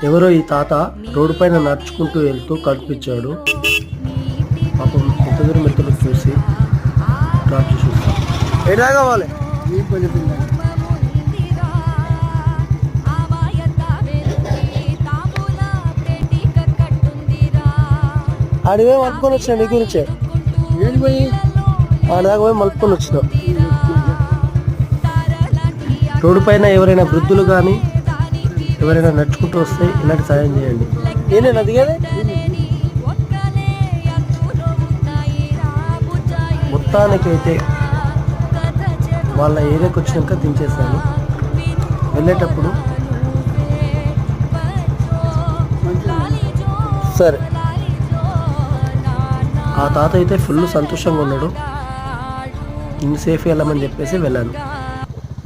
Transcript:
ఎవరో ఈ తాత రోడ్డు పైన నడుచుకుంటూ వెళ్తూ కనిపించాడు. పాపం ఎంత దూరం వెళ్తాడో చూసి డ్రాప్ చేసి చూస్తాం. ఎట్లా కావాలి ఆడివే మలుపుకొని వచ్చినా నీ గురించే ఆడదాకా పోయి మలుపుకొని వచ్చినావు. రోడ్డు పైన ఎవరైనా వృద్ధులు కానీ ఎవరైనా నడుచుకుంటూ వస్తే ఇలాంటి సాయం చేయండి. ఏనేనా దిగేది మొత్తానికైతే వాళ్ళ ఏరియాకి వచ్చినాక దించేసాను. వెళ్ళేటప్పుడు సరే ఆ తాత అయితే ఫుల్ సంతోషంగా ఉన్నాడు. ఇన్ని సేఫ్ వెళ్ళమని చెప్పేసి వెళ్ళాను.